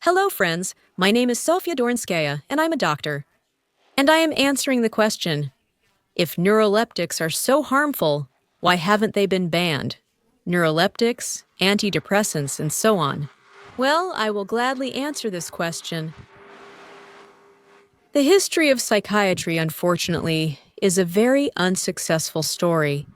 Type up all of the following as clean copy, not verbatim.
Hello, friends. My name is Sofia Dornskaya, and I'm a doctor. And I am answering the question, if neuroleptics are so harmful, why haven't they been banned? Neuroleptics, antidepressants, and so on. Well, I will gladly answer this question. The history of psychiatry, unfortunately, is a very unsuccessful story.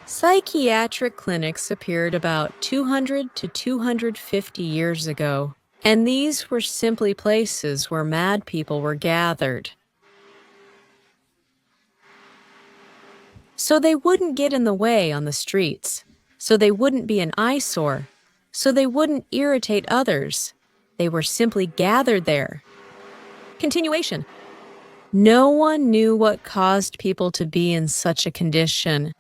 Psychiatric clinics appeared about 200 to 250 years ago, and these were simply places where mad people were gathered. So they wouldn't get in the way on the streets, so they wouldn't be an eyesore, so they wouldn't irritate others. They were simply gathered there. Continuation. No one knew what caused people to be in such a condition.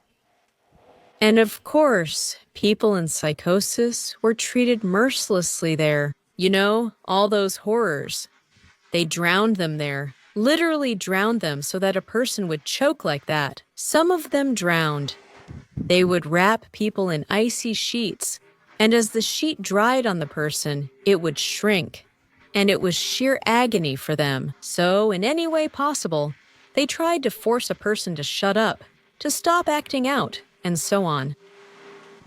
And of course, people in psychosis were treated mercilessly there. You know, all those horrors. They drowned them there, literally drowned them so that a person would choke like that. Some of them drowned. They would wrap people in icy sheets, and as the sheet dried on the person, it would shrink. And it was sheer agony for them. So, in any way possible, they tried to force a person to shut up, to stop acting out, and so on.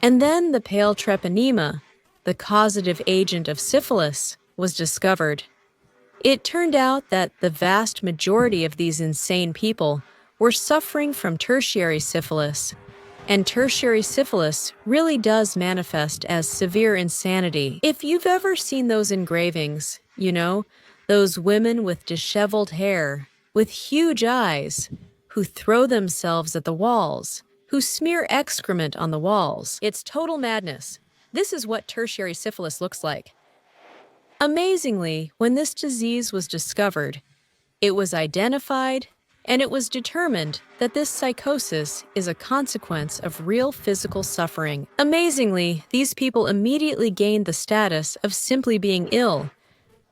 And then the pale treponema, the causative agent of syphilis, was discovered. It turned out that the vast majority of these insane people were suffering from tertiary syphilis, and tertiary syphilis really does manifest as severe insanity. If you've ever seen those engravings, you know, those women with disheveled hair, with huge eyes, who throw themselves at the walls, who smear excrement on the walls. It's total madness. This is what tertiary syphilis looks like. Amazingly, when this disease was discovered, it was identified, and it was determined that this psychosis is a consequence of real physical suffering. Amazingly, these people immediately gained the status of simply being ill.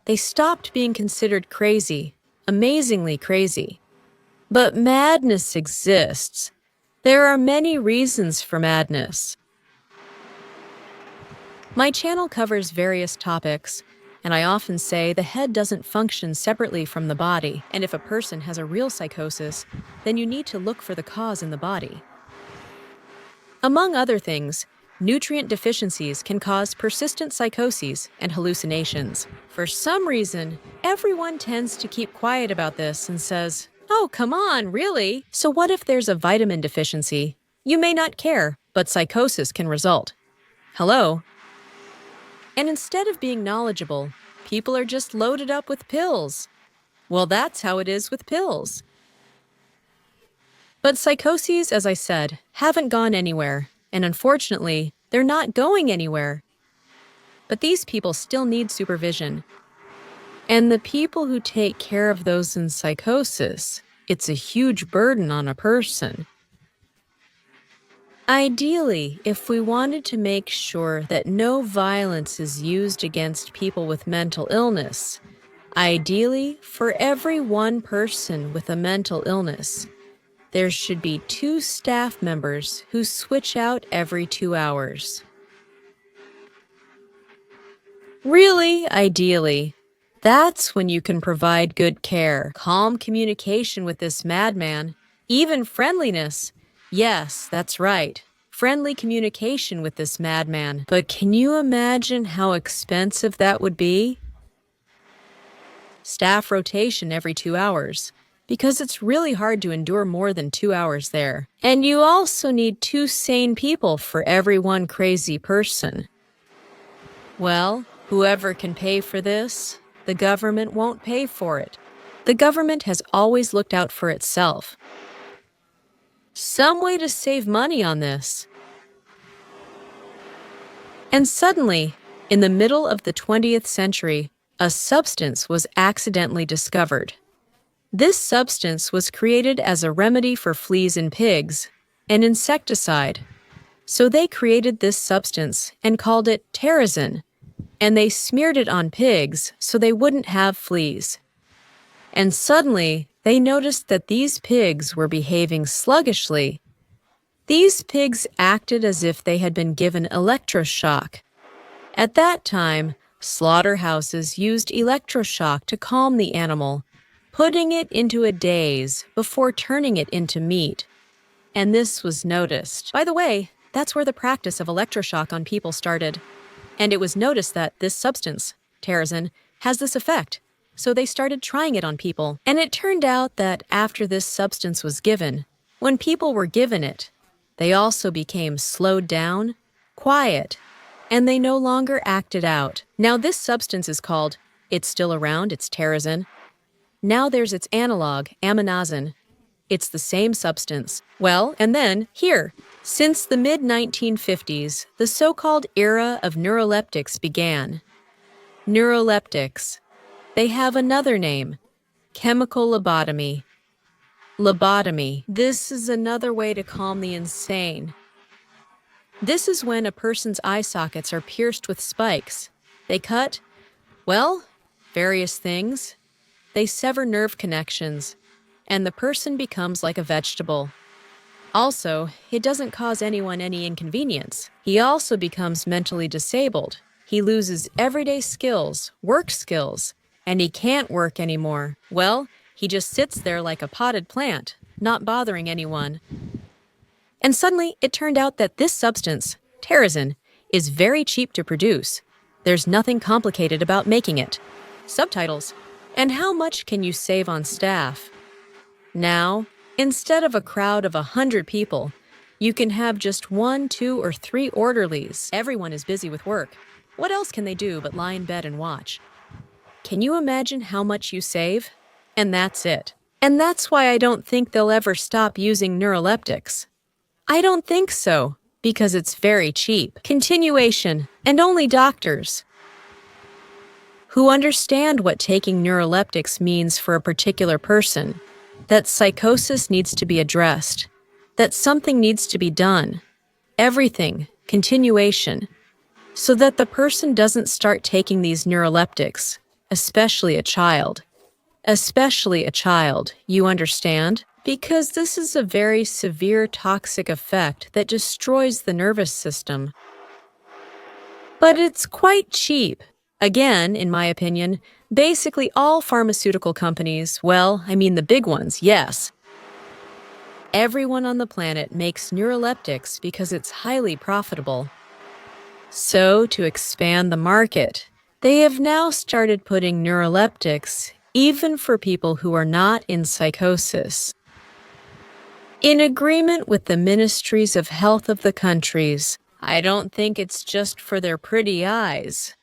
They stopped being considered crazy, amazingly crazy. But madness exists. There are many reasons for madness. My channel covers various topics, and I often say the head doesn't function separately from the body, and if a person has a real psychosis, then you need to look for the cause in the body. Among other things, nutrient deficiencies can cause persistent psychoses and hallucinations. For some reason, everyone tends to keep quiet about this and says, "Oh, come on, really?" So what if there's a vitamin deficiency? You may not care, but psychosis can result. Hello? And instead of being knowledgeable, people are just loaded up with pills. Well, that's how it is with pills. But psychoses, as I said, haven't gone anywhere, and unfortunately, they're not going anywhere. But these people still need supervision. And the people who take care of those in psychosis, it's a huge burden on a person. Ideally, if we wanted to make sure that no violence is used against people with mental illness, ideally, for every one person with a mental illness, there should be 2 staff members who switch out every 2 hours. Really, ideally, that's when you can provide good care, calm communication with this madman, even friendliness. Yes, that's right. Friendly communication with this madman. But can you imagine how expensive that would be? Staff rotation every 2 hours, because it's really hard to endure more than 2 hours there. And you also need 2 sane people for every one crazy person. Well, whoever can pay for this, the government won't pay for it. The government has always looked out for itself. Some way to save money on this. And suddenly, in the middle of the 20th century, a substance was accidentally discovered. This substance was created as a remedy for fleas in pigs, an insecticide. So they created this substance and called it terrazin, and they smeared it on pigs so they wouldn't have fleas. And suddenly, they noticed that these pigs were behaving sluggishly. These pigs acted as if they had been given electroshock. At that time, Slaughterhouses used electroshock to calm the animal, putting it into a daze before turning it into meat. And this was noticed. By the way, that's where the practice of electroshock on people started. And it was noticed that this substance, Terrazin, has this effect. So they started trying it on people. And it turned out that after this substance was given, when people were given it, they also became slowed down, quiet, and they no longer acted out. Now this substance is called, it's still around, it's Terrazin. Now there's its analog, aminazin. It's the same substance. Well, and then, here, since the mid-1950s, the so-called era of neuroleptics began. Neuroleptics. They have another name, chemical lobotomy. Lobotomy. This is another way to calm the insane. This is when a person's eye sockets are pierced with spikes. They cut, well, various things. They sever nerve connections, and the person becomes like a vegetable. Also, it doesn't cause anyone any inconvenience. He also becomes mentally disabled. He loses everyday skills, work skills, and he can't work anymore. Well, he just sits there like a potted plant, not bothering anyone. And suddenly, it turned out that this substance, Terrazin, is very cheap to produce. There's nothing complicated about making it. Subtitles. And how much can you save on staff? Now, instead of a crowd of 100 people, you can have just 1, 2, or 3 orderlies. Everyone is busy with work. What else can they do but lie in bed and watch? Can you imagine how much you save? And that's it. And that's why I don't think they'll ever stop using neuroleptics. I don't think so, because it's very cheap. Continuation, and only doctors who understand what taking neuroleptics means for a particular person, that psychosis needs to be addressed, that something needs to be done, everything, continuation, so that the person doesn't start taking these neuroleptics, especially a child. Especially a child, you understand? Because this is a very severe toxic effect that destroys the nervous system. But it's quite cheap. Again, in my opinion, basically all pharmaceutical companies, well, I mean the big ones, yes. Everyone on the planet makes neuroleptics because it's highly profitable. So, to expand the market, they have now started putting neuroleptics even for people who are not in psychosis. In agreement with the ministries of health of the countries, I don't think it's just for their pretty eyes.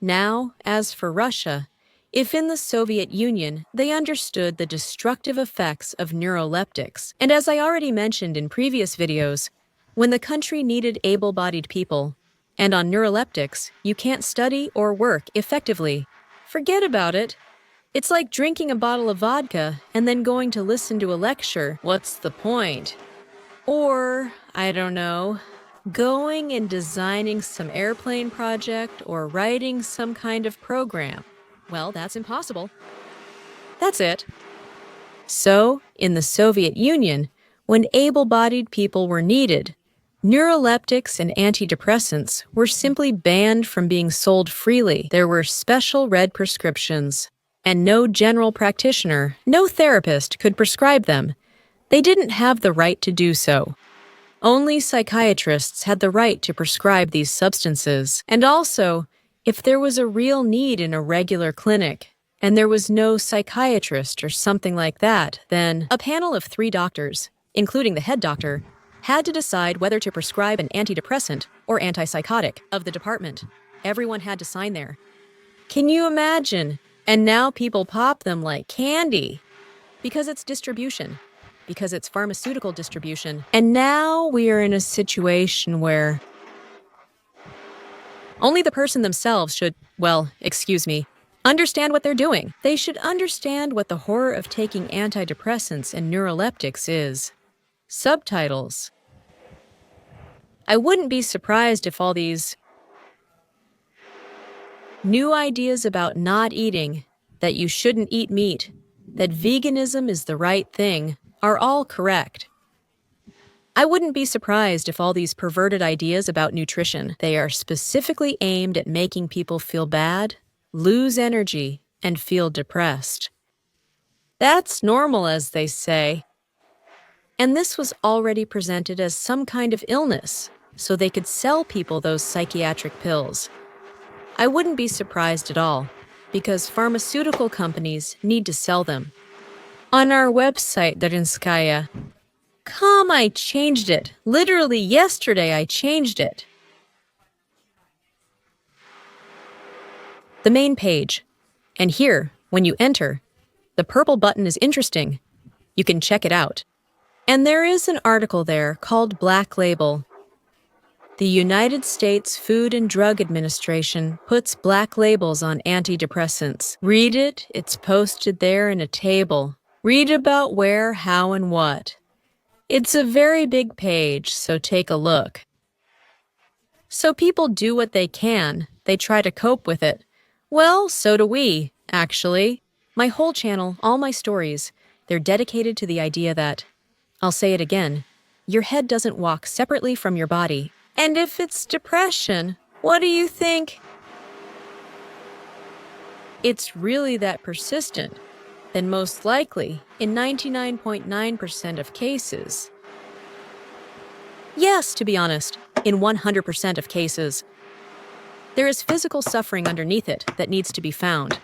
Now, as for Russia, if in the Soviet Union they understood the destructive effects of neuroleptics, and as I already mentioned in previous videos, when the country needed able-bodied people, and on neuroleptics, you can't study or work effectively, forget about it. It's like drinking a bottle of vodka and then going to listen to a lecture. What's the point? Or, I don't know, going and designing some airplane project or writing some kind of program. Well, that's impossible. That's it. So, in the Soviet Union, when able-bodied people were needed, neuroleptics and antidepressants were simply banned from being sold freely. There were special red prescriptions, and no general practitioner, no therapist could prescribe them. They didn't have the right to do so. Only psychiatrists had the right to prescribe these substances. And also, if there was a real need in a regular clinic, and there was no psychiatrist or something like that, then a panel of 3 doctors, including the head doctor, had to decide whether to prescribe an antidepressant or antipsychotic of the department. Everyone had to sign there. Can you imagine? And now people pop them like candy. Because it's distribution. Because it's pharmaceutical distribution. And now we are in a situation where only the person themselves should, well, excuse me, understand what they're doing. They should understand what the horror of taking antidepressants and neuroleptics is. Subtitles. I wouldn't be surprised if all these new ideas about not eating, that you shouldn't eat meat, that veganism is the right thing, are all correct. I wouldn't be surprised if all these perverted ideas about nutrition, they are specifically aimed at making people feel bad, lose energy, and feel depressed. That's normal, as they say. And this was already presented as some kind of illness, so they could sell people those psychiatric pills. I wouldn't be surprised at all, because pharmaceutical companies need to sell them. On our website, Darinskaya, I changed it. Literally yesterday I changed it. The main page. And here, when you enter, the purple button is interesting. You can check it out. And there is an article there called Black Label. The United States Food and Drug Administration puts black labels on antidepressants. Read it, it's posted there in a table. Read about where, how, and what. It's a very big page, so take a look. So people do what they can. They try to cope with it. Well, so do we, actually. My whole channel, all my stories, they're dedicated to the idea that, I'll say it again, your head doesn't walk separately from your body. And if it's depression, what do you think? It's really that persistent, then most likely, in 99.9% of cases. Yes, to be honest, in 100% of cases. There is physical suffering underneath it that needs to be found.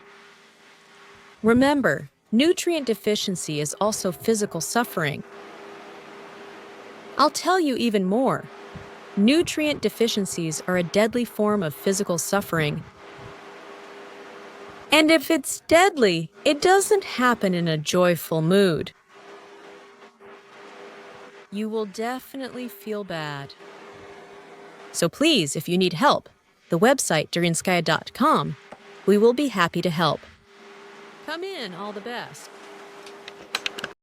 Remember, nutrient deficiency is also physical suffering. I'll tell you even more. Nutrient deficiencies are a deadly form of physical suffering. And if it's deadly, it doesn't happen in a joyful mood. You will definitely feel bad. So please, if you need help, the website darinskaya.com, we will be happy to help. Come in, all the best.